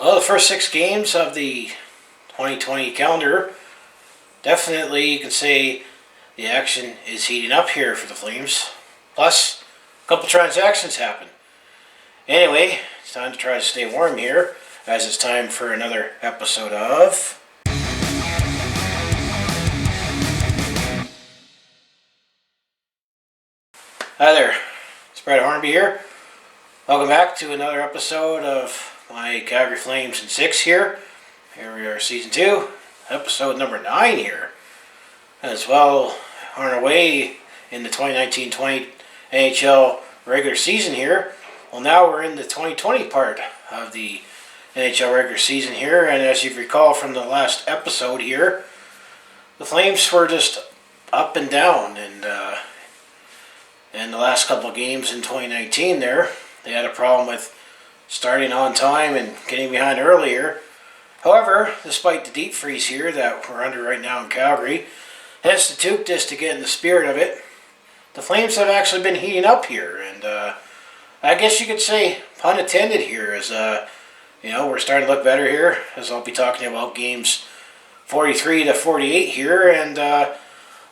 Well, the first 6 games of the 2020 calendar, definitely you can say the action is heating up here for the Flames. Plus, a couple transactions happen. Anyway, it's time to try to stay warm here, as it's time for another episode of... Hi there, it's Brett Hornby here. Welcome back to another episode of my Calgary Flames in 6 here. Here we are, Season 2, episode number 9 here. As well, on our way in the 2019-20 NHL regular season here. Well, now we're in the 2020 part of the NHL regular season here. And as you recall from the last episode here, the Flames were just up and down. And in the last couple of games in 2019 there, they had a problem with starting on time and getting behind earlier. However, despite the deep freeze here that we're under right now in Calgary, hence the toque just to get in the spirit of it, the Flames have actually been heating up here. And I guess you could say, pun intended here, as we're starting to look better here, as I'll be talking about games 43 to 48 here. And a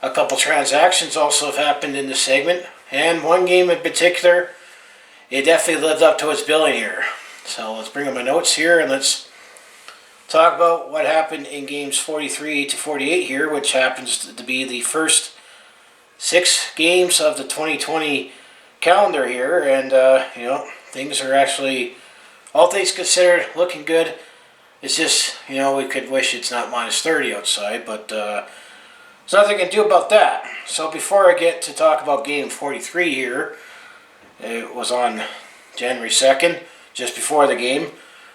couple transactions also have happened in this segment. And one game in particular, it definitely lived up to its billing here. So let's bring up my notes here and let's talk about what happened in games 43 to 48 here, which happens to be the first 6 games of the 2020 calendar here. And, things are actually, all things considered, looking good. It's just, we could wish it's not minus 30 outside, but there's nothing I can do about that. So before I get to talk about game 43 here, it was on January 2nd, just before the game.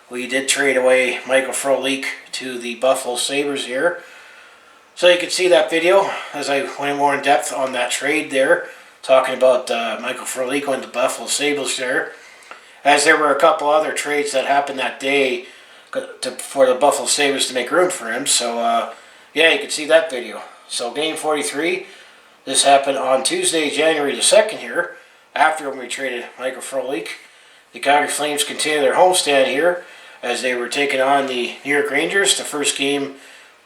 We did trade away Michael Frolik to the Buffalo Sabres here. So you can see that video as I went more in depth on that trade there, talking about Michael Frolik going to Buffalo Sabres there. As there were a couple other trades that happened that day for the Buffalo Sabres to make room for him. So you can see that video. So game 43, this happened on Tuesday, January the 2nd here, after when we traded Michael Frolik. The Calgary Flames continue their homestand here as they were taking on the New York Rangers, the first game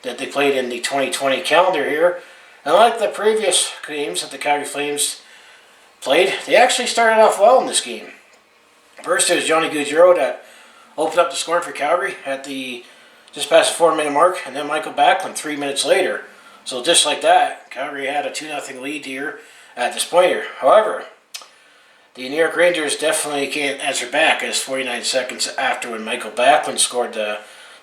that they played in the 2020 calendar here. And like the previous games that the Calgary Flames played, they actually started off well in this game. First, it was Johnny Gaudreau that opened up the scoring for Calgary at the just past the 4-minute mark, and then Michael Backlund 3 minutes later. So just like that, Calgary had a 2-0 lead here at this point here. However, the New York Rangers definitely can't answer back, as 49 seconds after when Michael Backlund scored the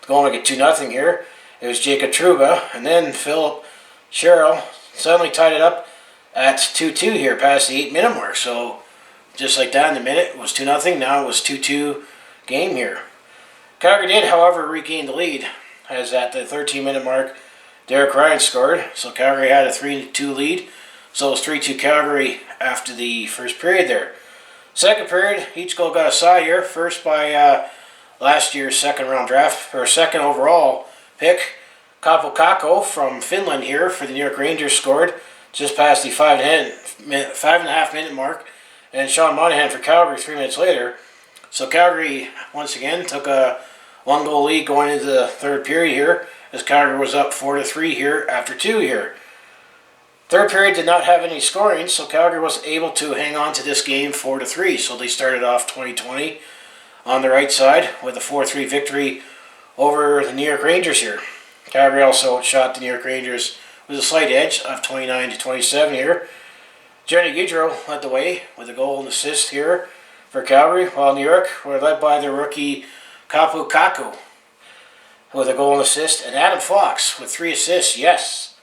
goal to get 2-0 here, it was Jacob Trouba, and then Philip Sherrill suddenly tied it up at 2-2 here past the 8-minute mark. So just like that in a minute, it was 2-0. Now it was 2-2 game here. Calgary did, however, regain the lead, as at the 13-minute mark, Derek Ryan scored. So Calgary had a 3-2 lead. So it was 3-2 Calgary after the first period there. Second period, each goal got a side here. First by last year's second overall pick, Kaapo Kakko from Finland here for the New York Rangers scored just past the 5.5 minute mark. And Sean Monahan for Calgary 3 minutes later. So Calgary once again took a 1-goal lead going into the third period here, as Calgary was up 4-3 here after 2 here. Third period did not have any scoring, so Calgary was able to hang on to this game 4-3. So they started off 2020 on the right side with a 4-3 victory over the New York Rangers here. Calgary also shot the New York Rangers with a slight edge of 29-27 here. Johnny Gaudreau led the way with a goal and assist here for Calgary, while New York were led by their rookie Kaapo Kakko with a goal and assist, and Adam Fox with 3 assists. Yes,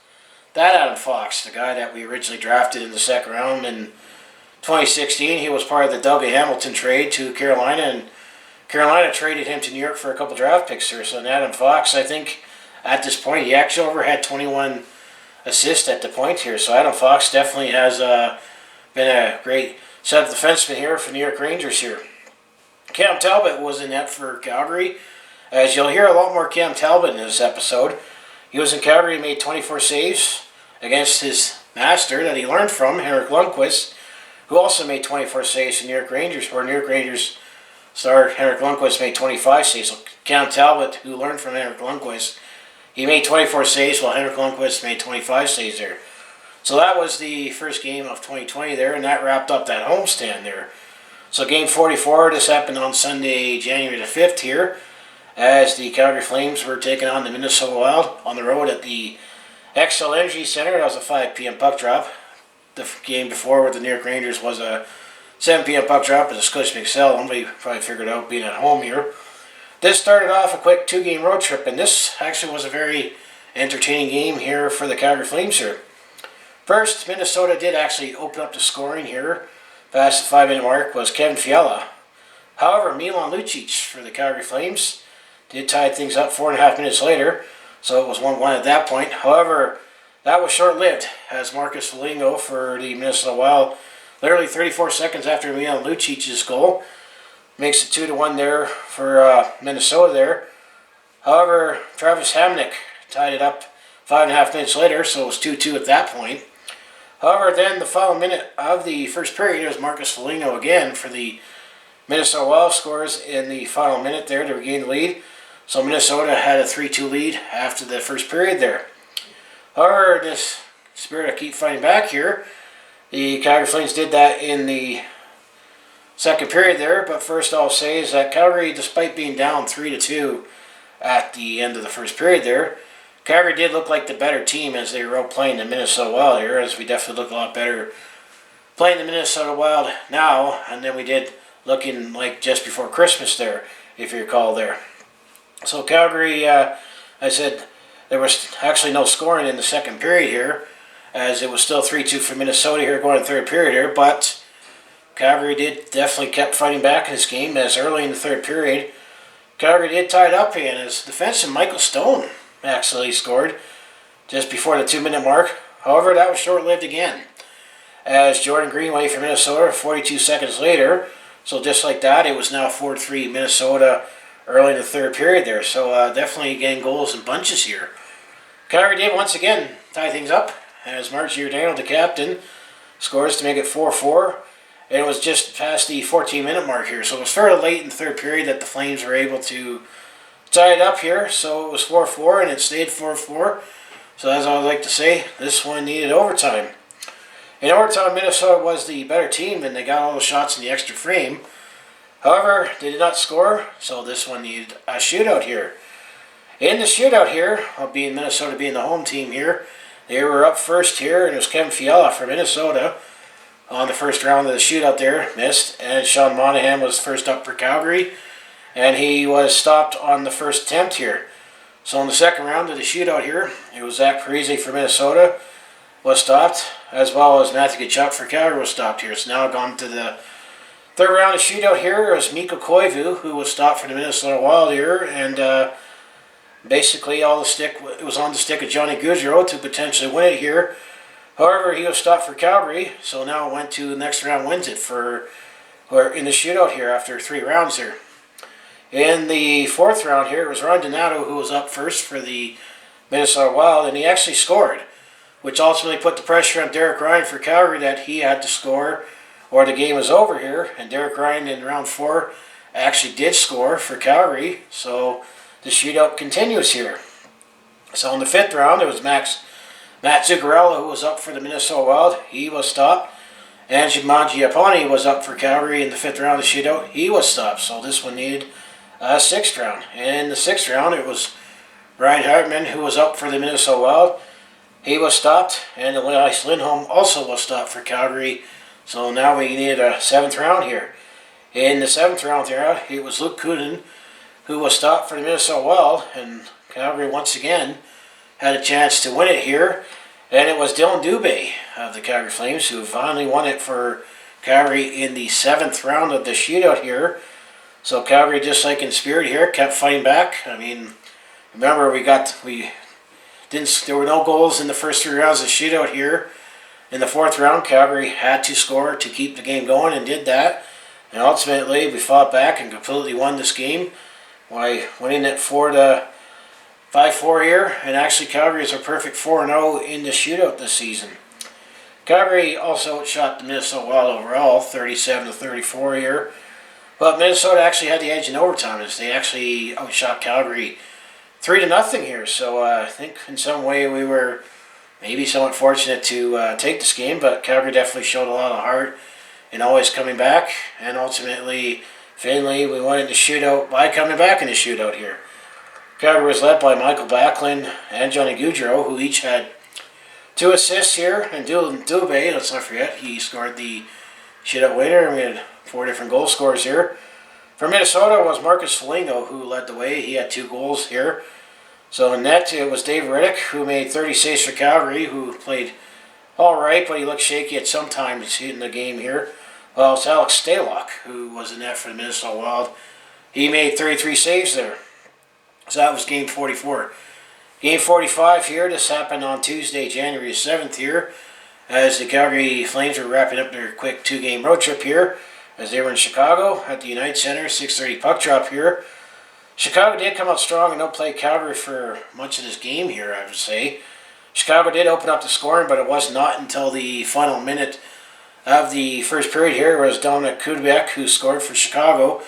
that Adam Fox, the guy that we originally drafted in the second round in 2016. He was part of the Doug Hamilton trade to Carolina, and Carolina traded him to New York for a couple draft picks here. So Adam Fox, I think at this point, he actually had 21 assists at the point here. So Adam Fox definitely has been a great set of defenseman here for New York Rangers here. Cam Talbot was in net for Calgary. As you'll hear a lot more Cam Talbot in this episode. He was in Calgary and made 24 saves against his master that he learned from, Henrik Lundqvist, who also made 24 saves in New York Rangers, where New York Rangers Star Henrik Lundqvist made 25 saves. So Cam Talbot, who learned from Henrik Lundqvist, he made 24 saves while Henrik Lundqvist made 25 saves there. So that was the first game of 2020 there, and that wrapped up that homestand there. So game 44, this happened on Sunday, January the 5th here, as the Calgary Flames were taking on the Minnesota Wild on the road at the Xcel Energy Center. That was a 5 p.m. puck drop. The game before with the New York Rangers was a 7 p.m. puck drop at the Scottish McSell. Nobody probably figured out being at home here. This started off a quick 2-game road trip, and this actually was a very entertaining game here for the Calgary Flames here. First, Minnesota did actually open up the scoring here. Past the 5-minute mark was Kevin Fiala. However, Milan Lucic for the Calgary Flames did tie things up 4.5 minutes later, so it was 1-1 at that point. However, that was short-lived, as Marcus Foligno for the Minnesota Wild, literally 34 seconds after Milan Lucic's goal, makes it 2-1 there for Minnesota there. However, Travis Hamonic tied it up 5.5 minutes later, so it was 2-2 at that point. However, then the final minute of the first period, it was Marcus Foligno again for the Minnesota Wild scores in the final minute there to regain the lead. So Minnesota had a 3-2 lead after the first period there. However, in this spirit of keep fighting back here, the Calgary Flames did that in the second period there. But first I'll say is that Calgary, despite being down 3-2 at the end of the first period there, Calgary did look like the better team as they were out playing the Minnesota Wild here, as we definitely look a lot better playing the Minnesota Wild now, and then we did looking like just before Christmas there, if you recall there. So Calgary, I said there was actually no scoring in the second period here, as it was still 3-2 for Minnesota here going to the third period here, but Calgary did definitely kept fighting back in this game, as early in the third period, Calgary did tie it up in as defenseman Michael Stone actually scored just before the 2-minute mark. However, that was short-lived again, as Jordan Greenway from Minnesota 42 seconds later. So just like that, it was now 4-3 Minnesota early in the third period there. So definitely getting goals in bunches here. Calgary did once again tie things up, as Mark Giordano, the captain, scores to make it 4-4. And it was just past the 14-minute mark here. So it was fairly late in the third period that the Flames were able to tie it up here. So it was 4-4, and it stayed 4-4. So as I would like to say, this one needed overtime. In overtime, Minnesota was the better team, and they got all the shots in the extra frame. However, they did not score, so this one needed a shootout here. In the shootout here, being Minnesota being the home team here, they were up first here, and it was Kevin Fiala from Minnesota on the first round of the shootout there, missed. And Sean Monahan was first up for Calgary, and he was stopped on the first attempt here. So in the second round of the shootout here, it was Zach Parise for Minnesota was stopped, as well as Matthew Tkachuk for Calgary was stopped here. It's now gone to the third round of shootout here. It was Mikko Koivu who was stopped for the Minnesota Wild here, and basically all the stick, it was on the stick of Johnny Gaudreau to potentially win it here. However, he was stopped for Calgary, so now it went to the next round wins it for, or in the shootout here after 3 rounds here. In the fourth round here, it was Ron Donato who was up first for the Minnesota Wild, and he actually scored, which ultimately put the pressure on Derek Ryan for Calgary that he had to score or the game was over here. And Derek Ryan in round 4 actually did score for Calgary, so the shootout continues here. So in the fifth round, it was Matt Zuccarello who was up for the Minnesota Wild. He was stopped. Angie Mangiapane was up for Calgary in the fifth round of the shootout. He was stopped, so this one needed a sixth round. And in the sixth round, it was Ryan Hartman who was up for the Minnesota Wild. He was stopped, and Elias Lindholm also was stopped for Calgary. So now we needed a seventh round here. In the seventh round there, it was Luke Kunin who was stopped for the Minnesota Wild, and Calgary once again had a chance to win it here. And it was Dylan Dubé of the Calgary Flames who finally won it for Calgary in the seventh round of the shootout here. So Calgary, just like in spirit here, kept fighting back. I mean, remember there were no goals in the first 3 rounds of the shootout here. In the fourth round, Calgary had to score to keep the game going and did that. And ultimately, we fought back and completely won this game by winning it 5-4 here. And actually, Calgary is a perfect 4-0 in the shootout this season. Calgary also outshot the Minnesota Wild overall, 37-34 here. But Minnesota actually had the edge in overtime as they actually outshot Calgary 3-0 here. So I think in some way we were maybe somewhat fortunate to take this game, but Calgary definitely showed a lot of heart in always coming back, and ultimately Finley, we won in the shootout by coming back in the shootout here. Calgary was led by Michael Backlund and Johnny Gaudreau, who each had 2 assists here, and Dylan Dubé, let's not forget, he scored the shootout winner, and we had 4 different goal scorers here. For Minnesota was Marcus Foligno, who led the way. He had 2 goals here. So in net, it was Dave Riddick, who made 30 saves for Calgary, who played all right, but he looked shaky at some times in the game here. Well, it's Alex Stalock, who was in net for the Minnesota Wild. He made 33 saves there. So that was game 44. Game 45 here, this happened on Tuesday, January 7th here, as the Calgary Flames were wrapping up their quick 2-game road trip here, as they were in Chicago at the United Center, 6:30 puck drop here. Chicago did come out strong and outplayed Calgary for much of this game here, I would say. Chicago did open up the scoring, but it was not until the final minute of the first period here. It was Dominic Kubiak who scored for Chicago,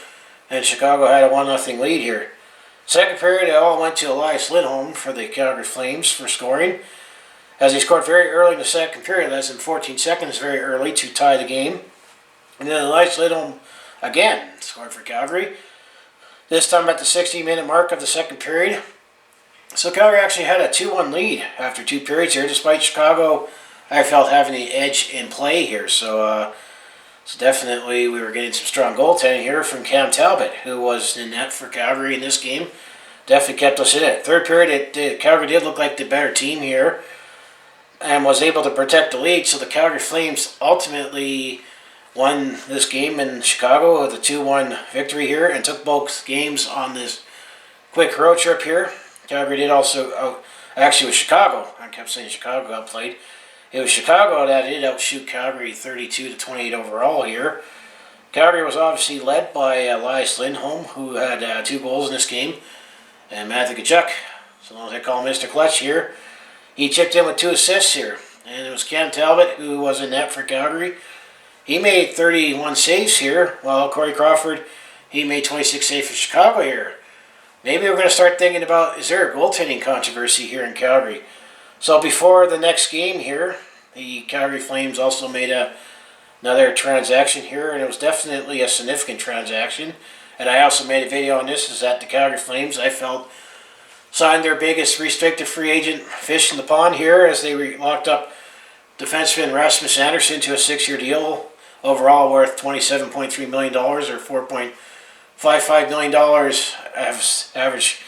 and Chicago had a 1-0 lead here. Second period, it all went to Elias Lindholm for the Calgary Flames for scoring, as he scored very early in the second period, less than 14 seconds very early to tie the game. And then Elias Lindholm again scored for Calgary, this time at the 60-minute mark of the second period. So Calgary actually had a 2-1 lead after 2 periods here, despite Chicago, I felt, having the edge in play here. So definitely we were getting some strong goaltending here from Cam Talbot, who was in net for Calgary in this game. Definitely kept us in it. Third period, Calgary did look like the better team here and was able to protect the lead. So the Calgary Flames ultimately won this game in Chicago with a 2-1 victory here and took both games on this quick road trip here. Calgary did also, actually with Chicago, I kept saying Chicago outplayed. It was Chicago that did outshoot Calgary 32-28 overall here. Calgary was obviously led by Elias Lindholm, who had 2 goals in this game, and Matthew Tkachuk, so long as I call him Mr. Clutch here, he chipped in with 2 assists here. And it was Cam Talbot who was in net for Calgary. He made 31 saves here, while Corey Crawford, he made 26 saves for Chicago here. Maybe we're going to start thinking about, is there a goaltending controversy here in Calgary? So before the next game here, the Calgary Flames also made another transaction here, and it was definitely a significant transaction. And I also made a video on this, is that the Calgary Flames, I felt, signed their biggest restricted free agent fish in the pond here, as they locked up defenseman Rasmus Andersson to a 6-year deal, overall worth $27.3 million or $4.55 million average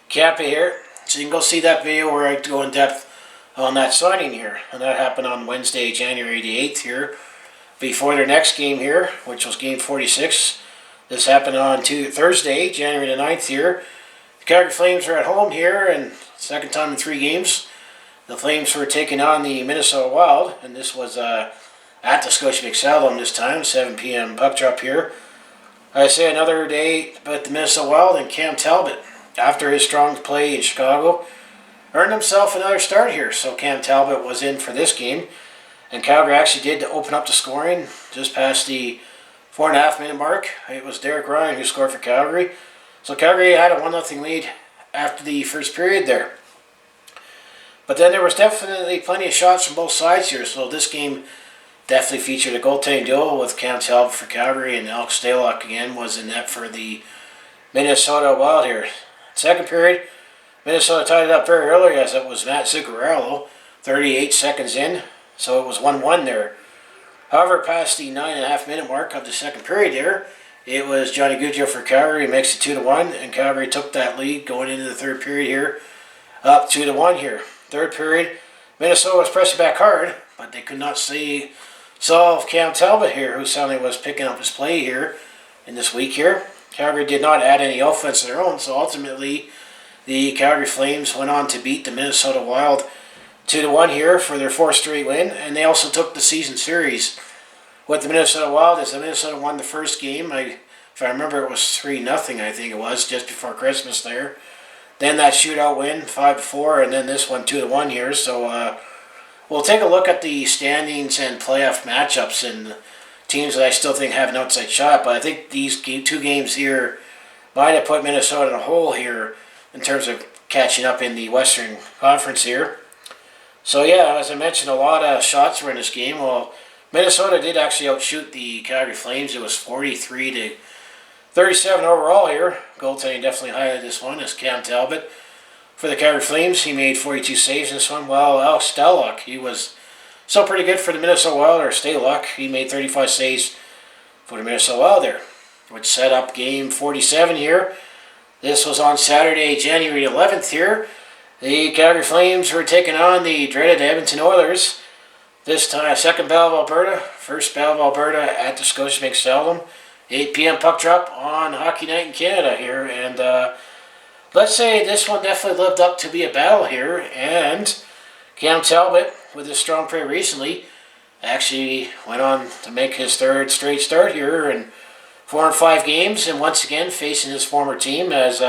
cap here. So you can go see that video where I go in depth on that signing here. And that happened on Wednesday, January the 8th here, before their next game here, which was game 46. This happened on Thursday, January the 9th here. The Calgary Flames are at home here, and second time in 3 games. The Flames were taking on the Minnesota Wild, and this was at the Scotiabank Saddledome this time, 7 p.m. puck drop here. I say another day about the Minnesota Wild, and Cam Talbot, after his strong play in Chicago, earned himself another start here. So Cam Talbot was in for this game, and Calgary actually did open up the scoring just past the 4.5-minute mark. It was Derek Ryan who scored for Calgary. So Calgary had a 1-0 lead after the first period there. But then there was definitely plenty of shots from both sides here. So this game definitely featured a goaltending duel with Cam Talbot for Calgary, and Alex Stalock again was in net for the Minnesota Wild here. Second period, Minnesota tied it up very early, as it was Matt Zuccarello, 38 seconds in. So it was 1-1 there. However, past the 9.5-minute mark of the second period there, it was Johnny Gaudreau for Calgary, makes it 2-1, and Calgary took that lead going into the third period here, up 2-1 here. Third period, Minnesota was pressing back hard, but they could not solve Cam Talbot here, who suddenly was picking up his play here in this week here. Calgary did not add any offense of their own, so ultimately the Calgary Flames went on to beat the Minnesota Wild 2-1 here for their 4th straight win, and they also took the season series with the Minnesota Wild, as the Minnesota won the first game. If I remember, it was 3-0, I think it was, just before Christmas there. Then that shootout win, 5-4, and then this one 2-1 here. So we'll take a look at the standings and playoff matchups and teams that I still think have an outside shot. But I think these two games here might have put Minnesota in a hole here in terms of catching up in the Western Conference here. So yeah, as I mentioned, a lot of shots were in this game. Well, Minnesota did actually outshoot the Calgary Flames. It was 43-37 overall here. Goaltending definitely highlighted this one as Cam Talbot. For the Calgary Flames, he made 42 saves in this one. While Alex Stalock, he was still pretty good for the Minnesota Wild, or Stalock. He made 35 saves for the Minnesota Wild there, which set up game 47 here. This was on Saturday, January 11th here. The Calgary Flames were taking on the dreaded Edmonton Oilers. This time, second Battle of Alberta, first Battle of Alberta at the Scotiabank Stadium. 8 p.m. puck drop on Hockey Night in Canada here. And let's say this one definitely lived up to be a battle here. And Cam Talbot, with his strong play recently, actually went on to make his third straight start here in 4 and 5 games. And once again, facing his former team as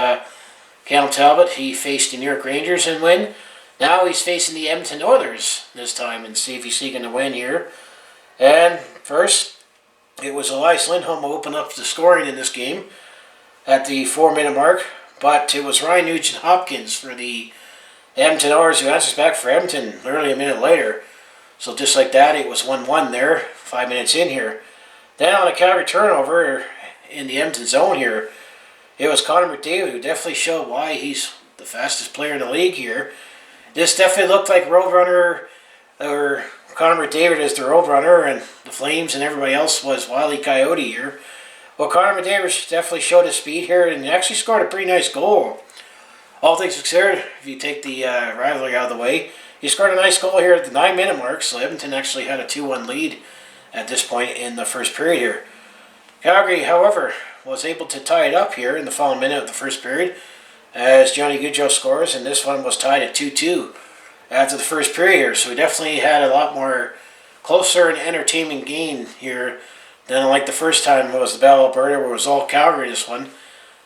Cam Talbot, he faced the New York Rangers and win. Now he's facing the Edmonton Oilers this time and see if he's seeking to win here. And first, it was Elias Lindholm who opened up the scoring in this game at the 4-minute mark. But it was Ryan Nugent-Hopkins for the Edmonton Oilers who answers back for Edmonton nearly a minute later. So just like that, it was 1-1 there, 5 minutes in here. Then on a Calgary turnover in the Edmonton zone here, it was Connor McDavid who definitely showed why he's the fastest player in the league here. This definitely looked like Roadrunner, or Connor McDavid as the Roadrunner, and the Flames and everybody else was Wile E. Coyote here. Well, Connor McDavid definitely showed his speed here and actually scored a pretty nice goal. All things considered, if you take the rivalry out of the way, he scored a nice goal here at the 9-minute mark, so Edmonton actually had a 2-1 lead at this point in the first period here. Calgary, however, was able to tie it up here in the following minute of the first period as Johnny Gaudreau scores, and this one was tied at 2-2 after the first period here. So we definitely had a lot more closer and entertaining game here than like the first time it was the Battle of Alberta where it was all Calgary this one.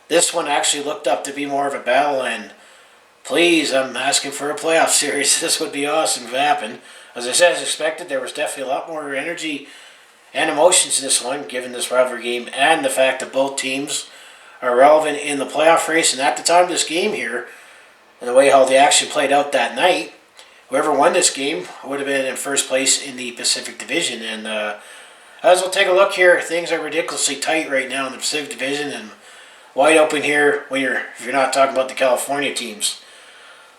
This one actually looked up to be more of a battle, and please, I'm asking for a playoff series. This would be awesome if it happened. As I said, as expected, there was definitely a lot more energy and emotions in this one, given this rivalry game and the fact that both teams are relevant in the playoff race. And at the time of this game here, and the way how the action played out that night, whoever won this game would have been in first place in the Pacific Division. And as we'll take a look here, things are ridiculously tight right now in the Pacific Division and wide open here when if you're not talking about the California teams.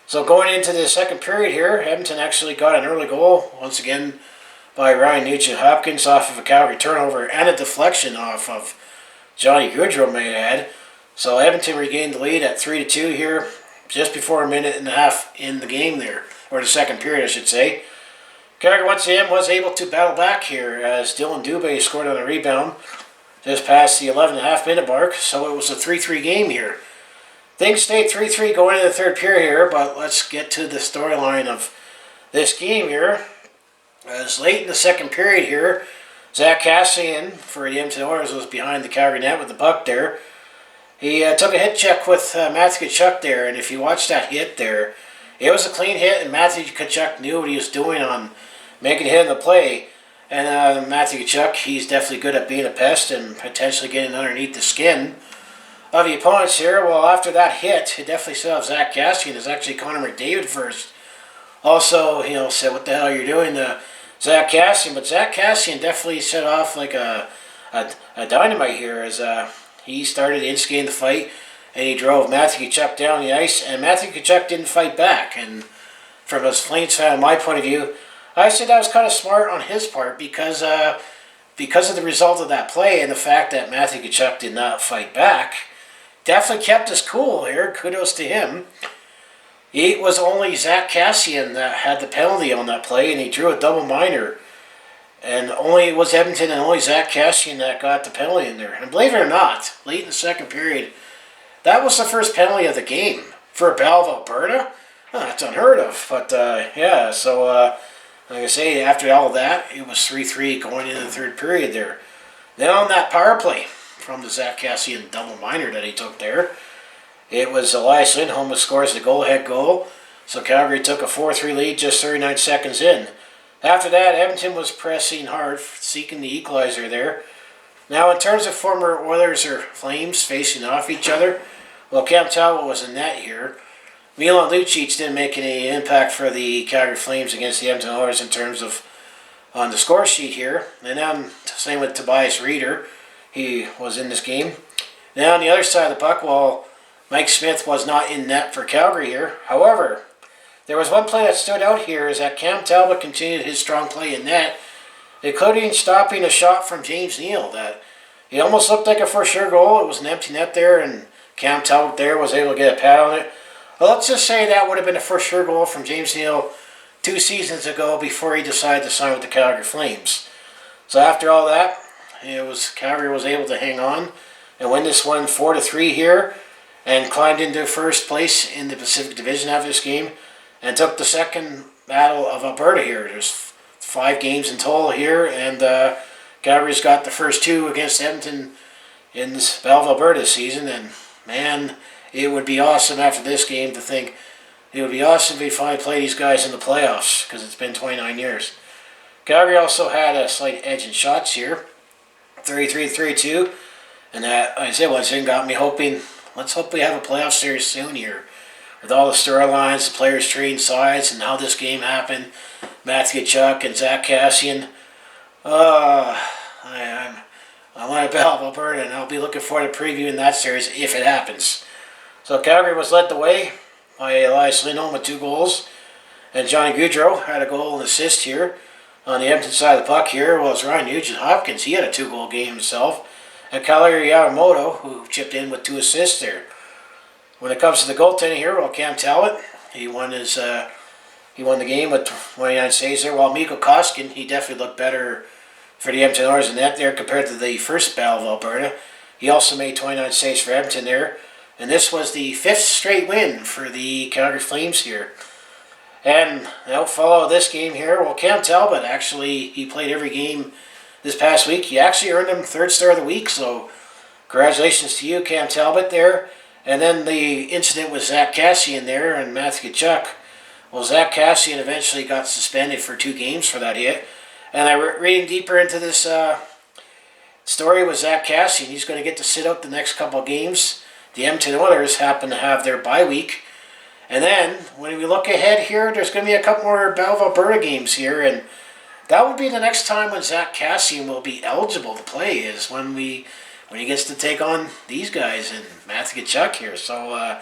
So going into the second period here, Edmonton actually got an early goal, once again, by Ryan Nugent-Hopkins off of a Calgary turnover and a deflection off of Johnny Gaudreau, may I add. So Edmonton regained the lead at 3-2 here, just before a minute and a half in the game there, or the second period, I should say. Calgary once again was able to battle back here as Dylan Dubé scored on a rebound just past the 11.5-minute mark. So it was a 3-3 game here. Things stayed 3-3 going into the third period here, but let's get to the storyline of this game here. As late in the second period here, Zach Kassian for the Edmonton Oilers was behind the Calgary net with the puck there. He took a hit check with Matthew Tkachuk there, and if you watch that hit there, it was a clean hit, and Matthew Tkachuk knew what he was doing on making a hit in the play. And Matthew Tkachuk, he's definitely good at being a pest and potentially getting underneath the skin of the opponents here. Well, after that hit, it definitely set off Zach Kassian. It's actually Connor McDavid first. Also, said, what the hell are you doing to Zach Kassian? But Zach Kassian definitely set off like a dynamite here as he started instigating the fight, and he drove Matthew Tkachuk down the ice, and Matthew Tkachuk didn't fight back. And from a Flames fan, my point of view, I said that was kind of smart on his part because of the result of that play and the fact that Matthew Tkachuk did not fight back. Definitely kept us cool here. Kudos to him. It was only Zach Kassian that had the penalty on that play, and he drew a double minor. And only it was Edmonton and only Zach Kassian that got the penalty in there. And believe it or not, late in the second period, that was the first penalty of the game for a Battle of Alberta. That's unheard of. But yeah, so like I say, after all that, it was 3-3 going into the third period there. Then on that power play from the Zach Kassian double minor that he took there, it was Elias Lindholm who scores the go-ahead goal. So Calgary took a 4-3 lead just 39 seconds in. After that, Edmonton was pressing hard, seeking the equalizer there. Now, in terms of former Oilers or Flames facing off each other, well, Cam Talbot was in net here. Milan Lucic didn't make any impact for the Calgary Flames against the Edmonton Oilers in terms of on the score sheet here. And then, same with Tobias Reeder. He was in this game. Now, on the other side of the puck, well, Mike Smith was not in net for Calgary here. However, there was one play that stood out here is that Cam Talbot continued his strong play in net, including stopping a shot from James Neal that it almost looked like a for sure goal. It was an empty net there, and Cam Talbot there was able to get a pad on it. Well, let's just say that would have been a for sure goal from James Neal 2 seasons ago before he decided to sign with the Calgary Flames. So after all that, Calgary was able to hang on and win this one 4-3 here, and climbed into first place in the Pacific Division after this game, and took the second battle of Alberta here. There's 5 games in total here, and Calgary's got the first 2 against Edmonton in this Battle of Alberta this season. And man, it would be awesome after this game to think it would be awesome if we finally play these guys in the playoffs, because it's been 29 years. Calgary also had a slight edge in shots here, 33-32, and that, like I said, once again got me hoping. Let's hope we have a playoff series soon here, with all the storylines, the players trading sides, and how this game happened. Matthew Tkachuk and Zach Kassian. I want to battle Alberta, and I'll be looking forward to previewing that series if it happens. So Calgary was led the way by Elias Lindholm with 2 goals, and Johnny Gaudreau had a goal and assist here. On the Edmonton side of the puck here was Ryan Nugent-Hopkins. He had a 2-goal game himself. And Kailer Yamamoto, who chipped in with 2 assists there. When it comes to the goaltending here, well, Cam Talbot, he won the game with 29 saves there. While Mikko Koskinen, he definitely looked better for the Edmonton Oilers in net there compared to the first Battle of Alberta. He also made 29 saves for Edmonton there. And this was the 5th straight win for the Calgary Flames here. And follow this game here, well, Cam Talbot, actually, he played every game this past week. He actually earned him 3rd star of the week, so congratulations to you, Cam Talbot, there. And then the incident with Zach Kassian there and Matthew Tkachuk. Well, Zach Kassian eventually got suspended for 2 games for that hit. And reading deeper into this story with Zach Kassian, he's going to get to sit out the next couple of games. The Edmonton Oilers happen to have their bye week. And then, when we look ahead here, there's going to be a couple more Battle of Alberta games here, and that would be the next time when Zach Kassian will be eligible to play, is when he gets to take on these guys and Matthew Tkachuk here. So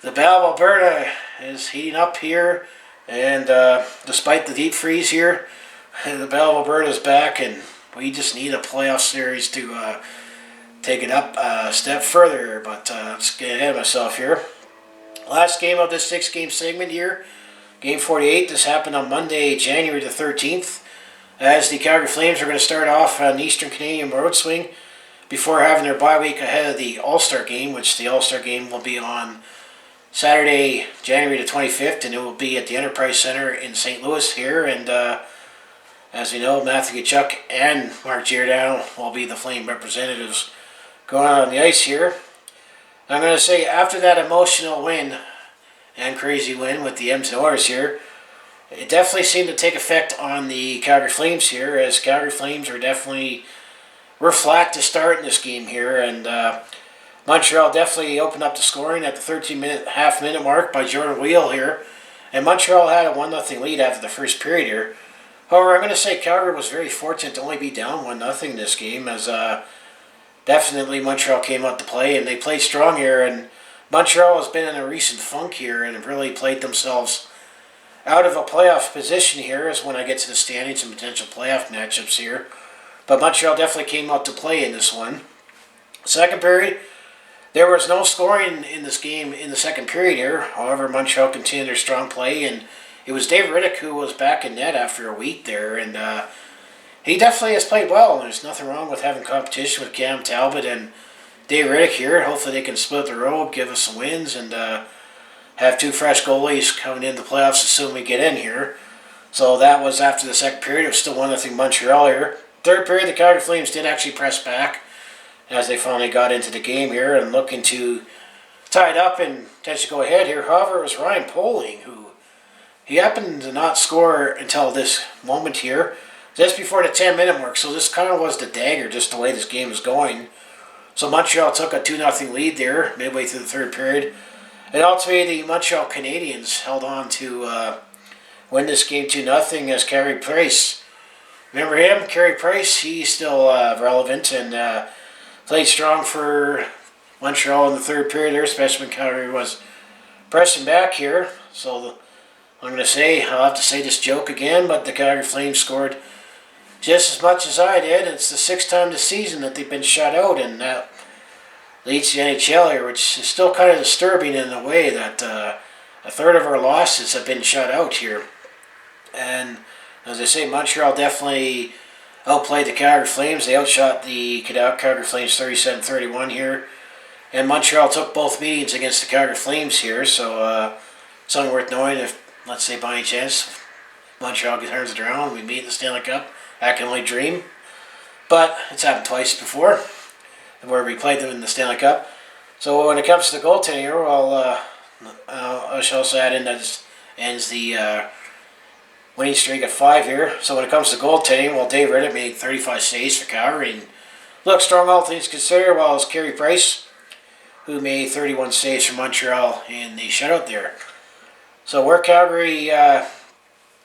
the Battle of Alberta is heating up here, and despite the deep freeze here, the Battle of Alberta is back, and we just need a playoff series to take it up a step further. But let's get ahead of myself here. Last game of this 6-game segment here. Game 48, this happened on Monday, January the 13th, as the Calgary Flames are going to start off an Eastern Canadian road swing before having their bye week ahead of the All-Star game, which the All-Star game will be on Saturday, January the 25th, and it will be at the Enterprise Center in St. Louis here. And as we know, Matthew Tkachuk and Mark Giordano will be the Flame representatives going on the ice here. I'm going to say after that emotional win and crazy win with the Edmonton Oilers here, it definitely seemed to take effect on the Calgary Flames here, as Calgary Flames were flat to start in this game here, and Montreal definitely opened up the scoring at the 13.5-minute mark by Jordan Wheel here, and Montreal had a 1-0 lead after the first period here. However, I'm going to say Calgary was very fortunate to only be down 1-0 in this game, as definitely Montreal came out to play, and they played strong here, and Montreal has been in a recent funk here and have really played themselves out of a playoff position here, as when I get to the standings and potential playoff matchups here. But Montreal definitely came out to play in this one. Second period, there was no scoring in this game in the second period here. However, Montreal continued their strong play, and it was Dave Riddick who was back in net after a week there, and he definitely has played well. There's nothing wrong with having competition with Cam Talbot and Dave Riddick here. Hopefully they can split the road, give us some wins, and have 2 fresh goalies coming into the playoffs as soon as we get in here. So that was after the second period. It was still 1-0 Montreal here. Third period, the Calgary Flames did actually press back as they finally got into the game here and looking to tie it up and potentially go ahead here. However, it was Ryan Poehling who He happened to not score until this moment here, just before the 10-minute mark. So this kind of was the dagger, just the way this game was going. So Montreal took a 2-0 lead there midway through the third period. And ultimately, the Montreal Canadiens held on to win this game 2-0 as Carey Price. Remember him? Carey Price, he's still relevant and played strong for Montreal in the third period there, especially when Calgary was pressing back here. So I'm going to say, I'll have to say this joke again, but the Calgary Flames scored just as much as I did. It's the 6th time this season that they've been shut out, and that leads the NHL here, which is still kind of disturbing in a way that a third of our losses have been shut out here. And as I say, Montreal definitely outplayed the Calgary Flames. They outshot the Calgary Flames 37-31 here. And Montreal took both meetings against the Calgary Flames here, so something worth knowing if, let's say, by any chance, Montreal turns it around and we meet in the Stanley Cup. I can only dream. But it's happened twice before, where we played them in the Stanley Cup. So when it comes to the goaltending here, well, I shall also add in that this ends the winning streak at 5 here. So when it comes to goaltending, well, Dave Reddick made 35 saves for Calgary and looked strong, all things considered, while it's Carey Price, who made 31 saves for Montreal in the shutout there. So where Calgary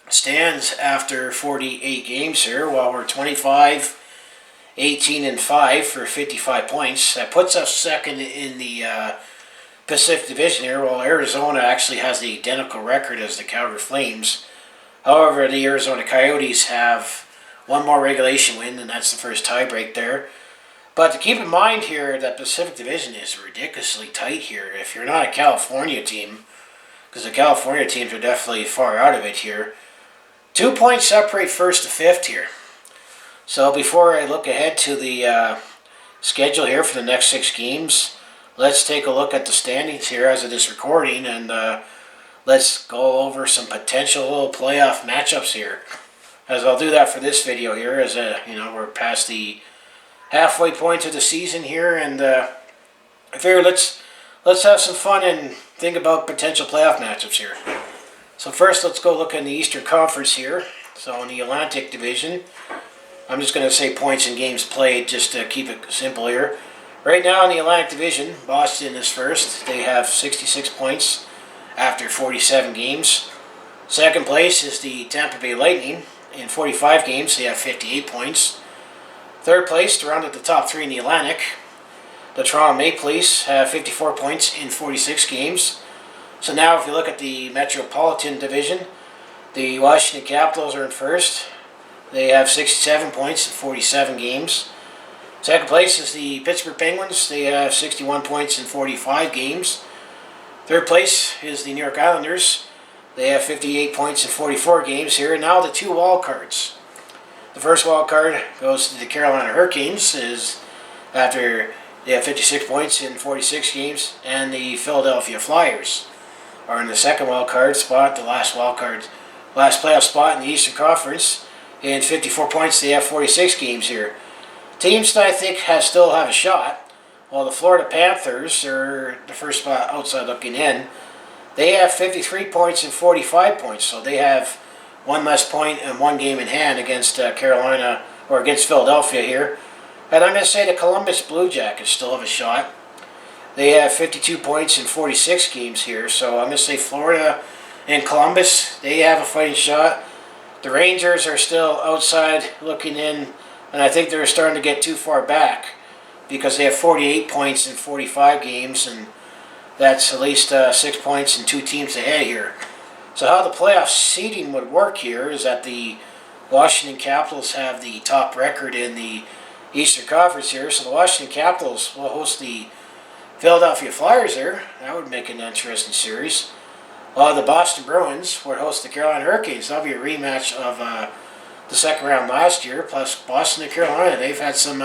stands after 48 games here, while we're 25, 18, and 5 for 55 points. That puts us second in the Pacific Division here, while Arizona actually has the identical record as the Calgary Flames. However, the Arizona Coyotes have one more regulation win, and that's the first tiebreak there. But to keep in mind here, that Pacific Division is ridiculously tight here. If you're not a California team, because the California teams are definitely far out of it here, 2 points separate first to fifth here. So before I look ahead to the schedule here for the next 6 games, let's take a look at the standings here as of this recording, and let's go over some potential little playoff matchups here. As I'll do that for this video here, as we're past the halfway point of the season here, and I figure let's have some fun and think about potential playoff matchups here. So first, let's go look in the Eastern Conference here. So in the Atlantic Division, I'm just going to say points in games played just to keep it simple here. Right now in the Atlantic Division, Boston is first. They have 66 points after 47 games. Second place is the Tampa Bay Lightning. In 45 games, they have 58 points. Third place, to round out the top 3 in the Atlantic, the Toronto Maple Leafs have 54 points in 46 games. So now if you look at the Metropolitan Division, the Washington Capitals are in first. They have 67 points in 47 games. Second place is the Pittsburgh Penguins. They have 61 points in 45 games. Third place is the New York Islanders. They have 58 points in 44 games here. And now the 2 wild cards. The first wild card goes to the Carolina Hurricanes, is after they have 56 points in 46 games, and the Philadelphia Flyers are in the second wild card spot, the last playoff spot in the Eastern Conference. And 54 points, they have 46 games here. Teams that I think still have a shot, while the Florida Panthers are the first spot outside looking in. They have 53 points and 45 points, so they have one less point and 1 game in hand against Carolina, or against Philadelphia here. And I'm going to say the Columbus Blue Jackets still have a shot. They have 52 points in 46 games here, so I'm going to say Florida and Columbus, they have a fighting shot. The Rangers are still outside looking in, and I think they're starting to get too far back because they have 48 points in 45 games, and that's at least 6 points and 2 teams ahead here. So how the playoff seeding would work here is that the Washington Capitals have the top record in the Eastern Conference here, so the Washington Capitals will host the Philadelphia Flyers here. That would make an interesting series. The Boston Bruins would host the Carolina Hurricanes. That'll be a rematch of the second round last year, plus Boston and Carolina. They've had some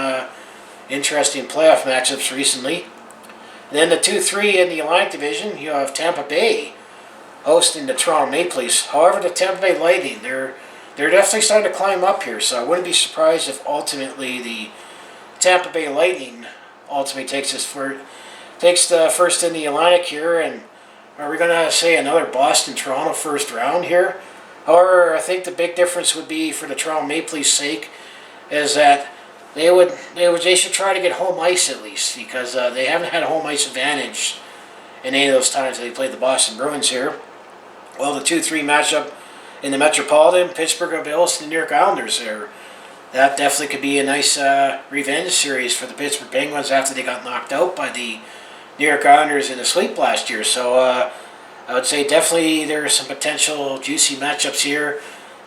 interesting playoff matchups recently. And then the 2-3 in the Atlantic Division, you have Tampa Bay hosting the Toronto Maple Leafs. However, the Tampa Bay Lightning, they're definitely starting to climb up here, so I wouldn't be surprised if ultimately the Tampa Bay Lightning ultimately takes the first in the Atlantic here and are we going to say another Boston-Toronto first round here? However, I think the big difference would be for the Toronto Maple Leafs' sake is that they should try to get home ice at least, because they haven't had a home ice advantage in any of those times that they played the Boston Bruins here. Well, the 2-3 matchup in the Metropolitan, Pittsburgh will be hosting the New York Islanders there. That definitely could be a nice revenge series for the Pittsburgh Penguins after they got knocked out by the New York Islanders in the sweep last year. So I would say definitely there are some potential juicy matchups here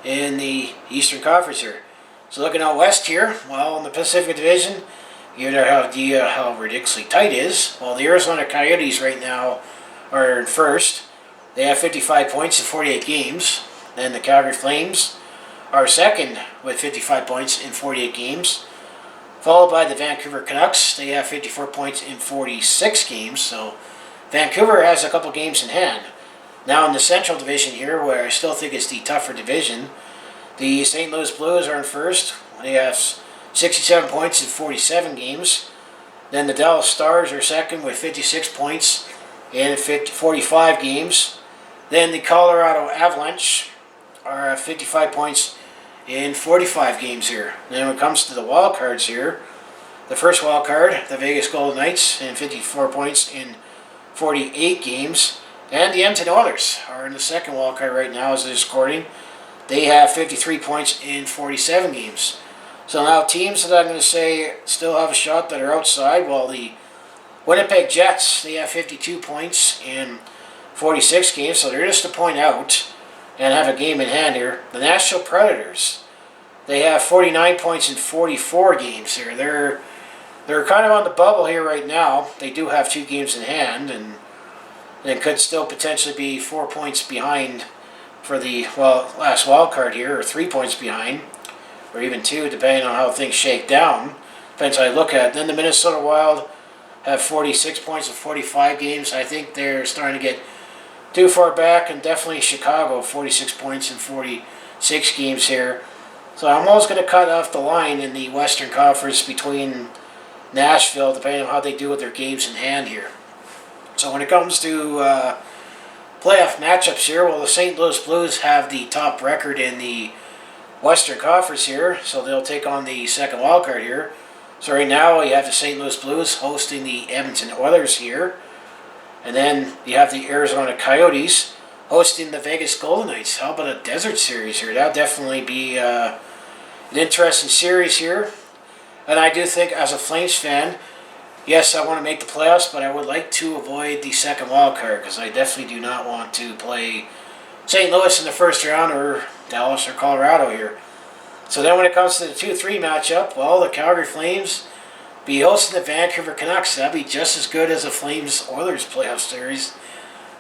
in the Eastern Conference here. So looking out west here, well, in the Pacific Division, you know how ridiculously tight it is. Well, the Arizona Coyotes right now are in first. They have 55 points in 48 games. Then the Calgary Flames are second with 55 points in 48 games. Followed by the Vancouver Canucks. They have 54 points in 46 games. So Vancouver has a couple games in hand. Now in the Central Division here, where I still think it's the tougher division, the St. Louis Blues are in first. They have 67 points in 47 games. Then the Dallas Stars are second with 56 points in 45 games. Then the Colorado Avalanche are at 55 points in 45 games here. And then when it comes to the wild cards here, the first wild card, the Vegas Golden Knights, in 54 points in 48 games. And the Edmonton Oilers are in the second wild card right now as it is recording. They have 53 points in 47 games. So now teams that I'm going to say still have a shot that are outside, well, the Winnipeg Jets, they have 52 points in 46 games, so they're just a point out and have a game in hand here. The Nashville Predators, they have 49 points in 44 games here. They're kind of on the bubble here right now. They do have 2 games in hand, and could still potentially be 4 points behind for the last wild card here, or 3 points behind, or even 2, depending on how things shake down. Depends how you look at it. Then the Minnesota Wild have 46 points in 45 games. I think they're starting to get too far back, and definitely Chicago, 46 points in 46 games here. So I'm always going to cut off the line in the Western Conference between Nashville, depending on how they do with their games in hand here. So when it comes to playoff matchups here, well, the St. Louis Blues have the top record in the Western Conference here, so they'll take on the second wildcard here. So right now you have the St. Louis Blues hosting the Edmonton Oilers here. And then you have the Arizona Coyotes hosting the Vegas Golden Knights. How about a desert series here? That'll definitely be an interesting series here. And I do think, as a Flames fan, yes, I want to make the playoffs, but I would like to avoid the second wild card, because I definitely do not want to play St. Louis in the first round, or Dallas or Colorado here. So then when it comes to the 2-3 matchup, well, the Calgary Flames be hosting the Vancouver Canucks. That'd be just as good as a Flames-Oilers playoff series.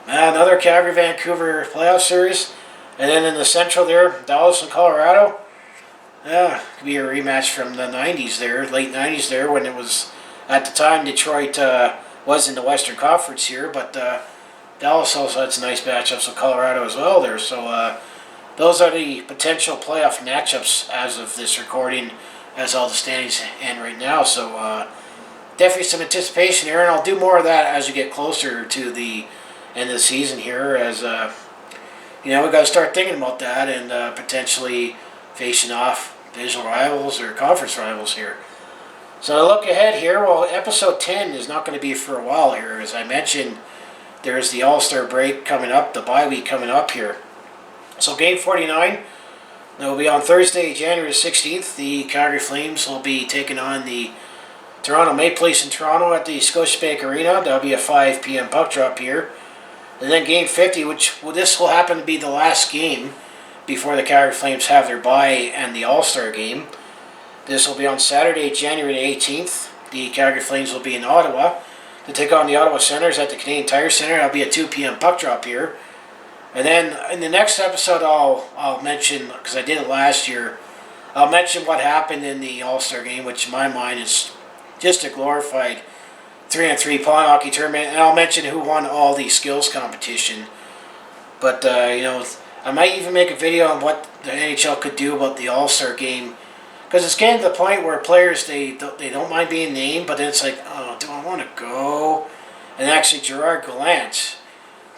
Another Calgary-Vancouver playoff series. And then in the Central there, Dallas and Colorado. Could be a rematch from the 90s there, late 90s there, when it was, at the time, Detroit was in the Western Conference here, but Dallas also had some nice matchups with Colorado as well there. So those are the potential playoff matchups as of this recording, as all the standings end right now. So definitely some anticipation here, and I'll do more of that as we get closer to the end of the season here, as we got to start thinking about that, and potentially facing off divisional rivals or conference rivals here. So to look ahead here, well, episode 10 is not going to be for a while here. As I mentioned, there's the All-Star break coming up, the bye week coming up here. So game 49, that will be on Thursday, January 16th. The Calgary Flames will be taking on the Toronto Maple Leafs in Toronto at the Scotiabank Arena. That'll be a 5 p.m. puck drop here. And then game 50, this will happen to be the last game before the Calgary Flames have their bye and the All-Star game. This will be on Saturday, January 18th. The Calgary Flames will be in Ottawa to take on the Ottawa Senators at the Canadian Tire Centre. That'll be a 2 p.m. puck drop here. And then in the next episode, I'll mention, because I did it last year, I'll mention what happened in the All-Star game, which in my mind is just a glorified 3-on-3 pond hockey tournament. And I'll mention who won all the skills competition. But, I might even make a video on what the NHL could do about the All-Star game. Because it's getting to the point where players, they don't mind being named, but then it's like, oh, do I want to go? And actually, Gerard Gallant,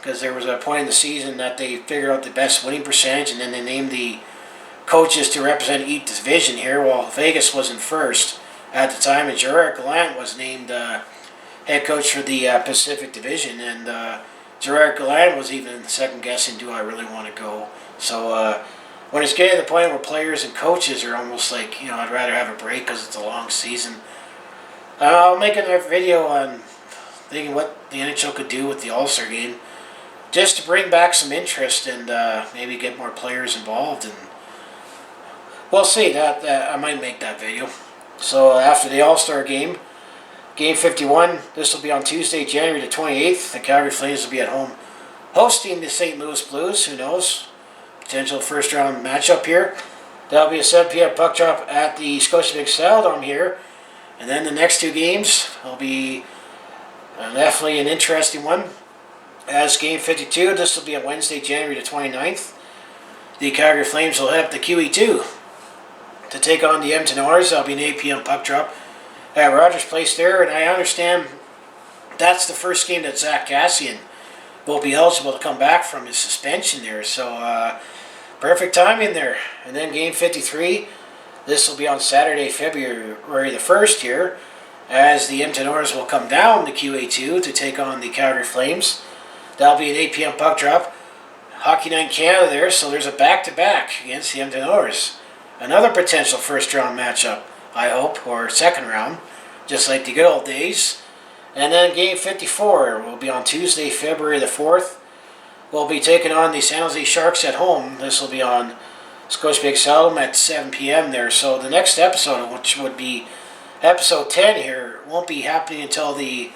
because there was a point in the season that they figured out the best winning percentage, and then they named the coaches to represent each division here. Well, Vegas was in first at the time, and Gerard Gallant was named head coach for the Pacific Division, and Gerard Gallant was even second guessing, do I really want to go? So when it's getting to the point where players and coaches are almost like, I'd rather have a break because it's a long season. I'll make another video on thinking what the NHL could do with the All-Star game, just to bring back some interest and maybe get more players involved. And we'll see. That I might make that video. So after the All-Star game, Game 51, this will be on Tuesday, January the 28th. The Calgary Flames will be at home hosting the St. Louis Blues. Who knows? Potential first-round matchup here. That'll be a 7 p.m. puck drop at the Scotiabank Saddledome here. And then the next two games will be definitely an interesting one. As Game 52, this will be on Wednesday, January the 29th. The Calgary Flames will head up to QE2 to take on the Edmonton Oilers. That'll be an 8 p.m. puck drop at Rogers Place there. And I understand that's the first game that Zach Kassian will be eligible to come back from his suspension there. So perfect timing there. And then Game 53, this will be on Saturday, February the 1st here, as the Edmonton Oilers will come down to QA2 to take on the Calgary Flames. That'll be an 8 p.m. puck drop. Hockey Night in Canada there, so there's a back-to-back against the Edmonton Oilers. Another potential first-round matchup, I hope, or second round, just like the good old days. And then Game 54 will be on Tuesday, February the 4th. We'll be taking on the San Jose Sharks at home. This will be on Scotiabank Saddledome at 7 p.m. there. So the next episode, which would be episode 10 here, won't be happening until the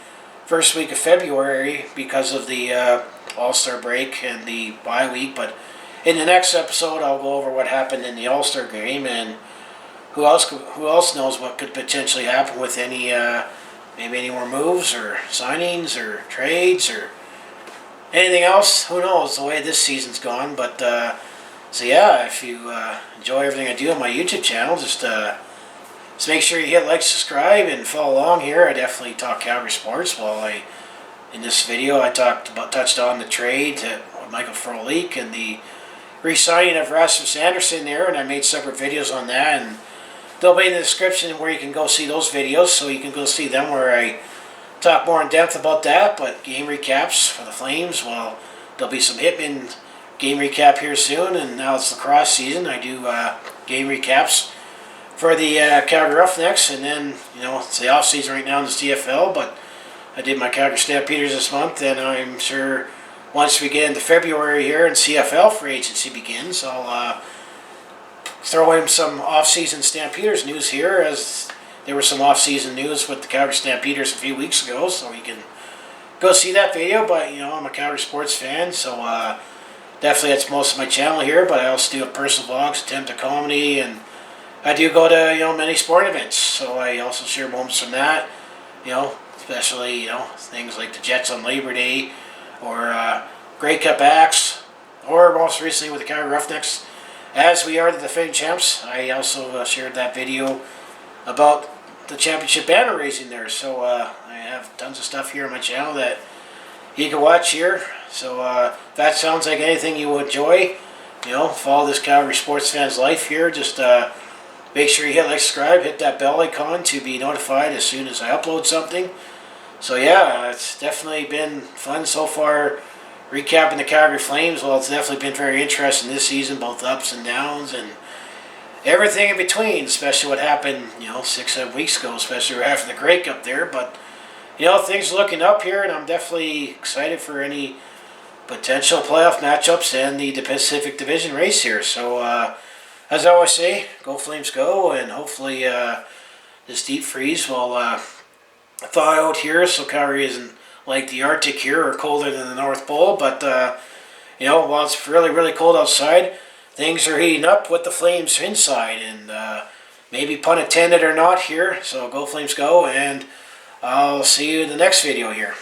first week of February because of the All-Star break and the bye week. But in the next episode, I'll go over what happened in the All-Star game and who else knows what could potentially happen with any maybe any more moves or signings or trades or anything else. Who knows the way this season's gone. But so yeah, if you enjoy everything I do on my YouTube channel, just make sure you hit like, subscribe, and follow along here. I definitely talk Calgary sports. In this video, I touched on the trade to Michael Frolik and the re-signing of Rasmus Andersson there, and I made separate videos on that, and they'll be in the description where you can go see those videos, so you can go see them where I talk more in depth about that. But game recaps for the Flames, well, there'll be some Hitman game recap here soon, and now it's lacrosse season. I do game recaps for the Calgary Roughnecks, and then, it's the off season right now in the CFL, but I did my Calgary Stampeders this month, and I'm sure once we get into February here and CFL free agency begins, I'll throw in some off-season Stampeders news here, as there was some off-season news with the Calgary Stampeders a few weeks ago, so you can go see that video. But I'm a Calgary sports fan, so definitely that's most of my channel here. But I also do personal vlogs, attempt at comedy, and I do go to many sporting events, so I also share moments from that. Especially things like the Jets on Labor Day, or Grey Cup acts, or most recently with the Calgary Roughnecks, as we are the defending champs. I also shared that video about the championship banner raising there. So I have tons of stuff here on my channel that you can watch here. So if that sounds like anything you would enjoy, follow this Calgary sports fan's life here. Just make sure you hit like, subscribe, hit that bell icon to be notified as soon as I upload something. So yeah, it's definitely been fun so far recapping the Calgary Flames. Well, it's definitely been very interesting this season, both ups and downs and everything in between, especially what happened 6-7 weeks ago, especially after the Grey Cup there. But things are looking up here, and I'm definitely excited for any potential playoff matchups and the Pacific Division race here. So as I always say, go Flames go, and hopefully this deep freeze will thaw out here, so Calgary isn't like the Arctic here or colder than the North Pole. But while it's really, really cold outside, things are heating up with the Flames inside, and maybe pun intended or not here. So go Flames go, and I'll see you in the next video here.